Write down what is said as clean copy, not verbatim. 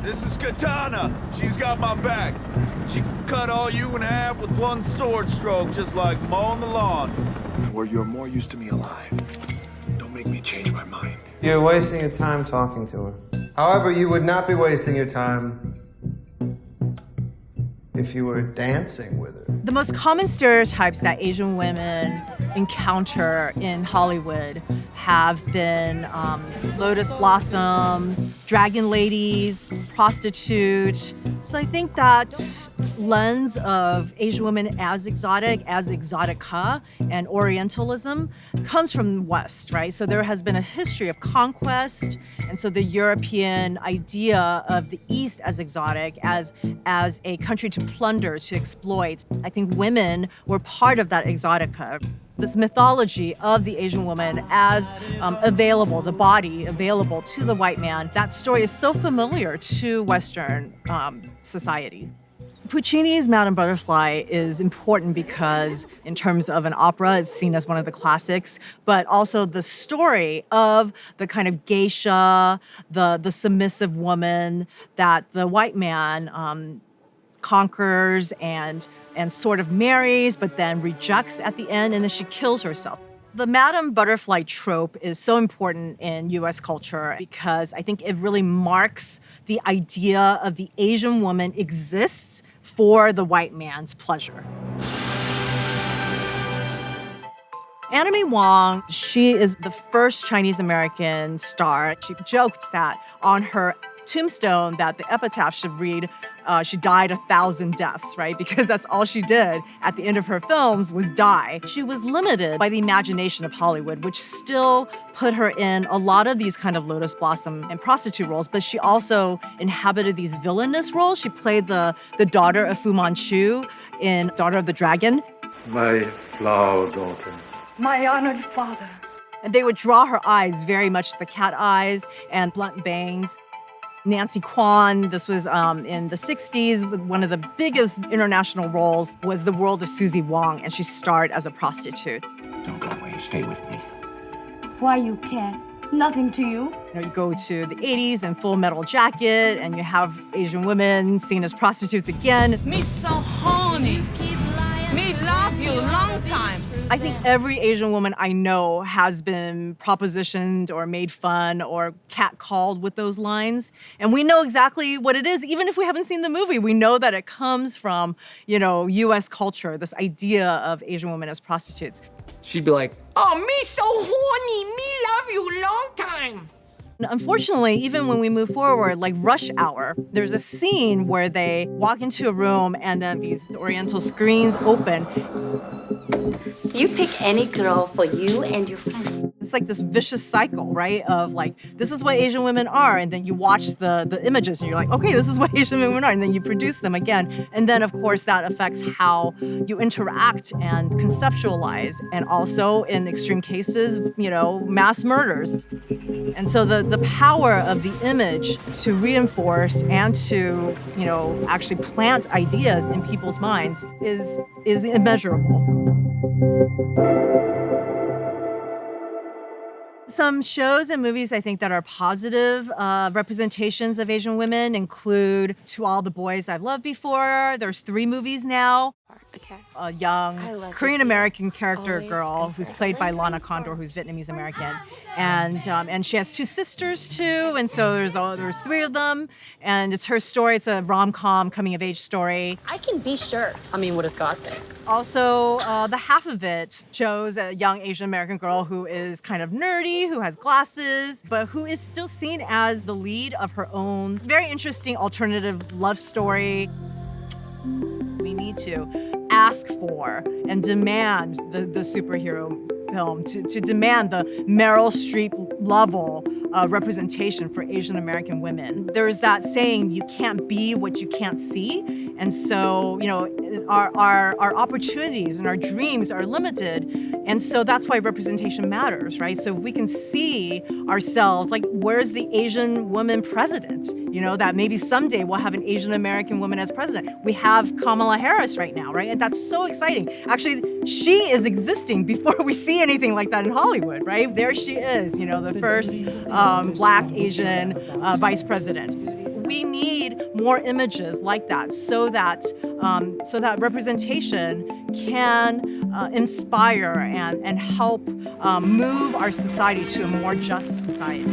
This is Katana. She's got my back. She can cut all you in half with one sword stroke, just like mowing the lawn. Where you're more used to me alive. Don't make me change my mind. You're wasting your time talking to her. However, you would not be wasting your time if you were dancing with her. The most common stereotypes that Asian women encounter in Hollywood have been lotus blossoms, dragon ladies, prostitute. So I think that lens of Asian women as exotica, and Orientalism comes from the West, right? So there has been a history of conquest, and so the European idea of the East as exotic, as a country to plunder, to exploit. I think women were part of that exotica. This mythology of the Asian woman as available, the body available to the white man, that story is so familiar to Western society. Puccini's Madame Butterfly is important because in terms of an opera, it's seen as one of the classics, but also the story of the kind of geisha, the submissive woman that the white man conquers and sort of marries, but then rejects at the end, and then she kills herself. The Madame Butterfly trope is so important in US culture because I think it really marks the idea of the Asian woman exists for the white man's pleasure. Anna May Wong, she is the first Chinese-American star. She joked that on her tombstone that the epitaph should read, she died 1,000 deaths, right? Because that's all she did at the end of her films was die. She was limited by the imagination of Hollywood, which still put her in a lot of these kind of lotus blossom and prostitute roles, but she also inhabited these villainous roles. She played the daughter of Fu Manchu in Daughter of the Dragon. My flower daughter. My honored father. And they would draw her eyes very much the cat eyes and blunt bangs. Nancy Kwan, this was in the 60s, with one of the biggest international roles was The World of Susie Wong, and she starred as a prostitute. Don't go away, stay with me. Why you can't? Nothing to you. You go to the 80s and Full Metal Jacket, and you have Asian women seen as prostitutes again. Me so horny. Me love you long time. I think every Asian woman I know has been propositioned or made fun or catcalled with those lines. And we know exactly what it is. Even if we haven't seen the movie, we know that it comes from, US culture, this idea of Asian women as prostitutes. She'd be like, oh, me so horny. Me love you long time. Unfortunately, even when we move forward, like Rush Hour, there's a scene where they walk into a room and then these oriental screens open. You pick any girl for you and your friend. It's like this vicious cycle, right? Of like, this is what Asian women are. And then you watch the images and you're like, okay, this is what Asian women are. And then you produce them again. And then, of course, that affects how you interact and conceptualize. And also, in extreme cases, mass murders. And so the power of the image to reinforce and to, actually plant ideas in people's minds is immeasurable. Some shows and movies I think that are positive representations of Asian women include To All the Boys I've Loved Before. There's 3 movies now. Okay. A young Korean-American character girl who's played by Lana Condor, who's Vietnamese-American. And she has 2 sisters, too, and so there's 3 of them. And it's her story. It's a rom-com, coming-of-age story. I can be sure. I mean, what does God think? Also, the half of it shows a young Asian-American girl who is kind of nerdy, who has glasses, but who is still seen as the lead of her own very interesting alternative love story. We need to ask for and demand the superhero film, to demand the Meryl Streep level representation for Asian American women. There's that saying, you can't be what you can't see. And so, our opportunities and our dreams are limited. And so that's why representation matters, right? So if we can see ourselves, like, where's the Asian woman president? That maybe someday we'll have an Asian American woman as president. We have Kamala Harris right now, right? And that's so exciting. Actually, she is existing before we see anything like that in Hollywood, right? There she is, the first Black Asian vice president. we need more images like that so that representation can inspire and help move our society to a more just society.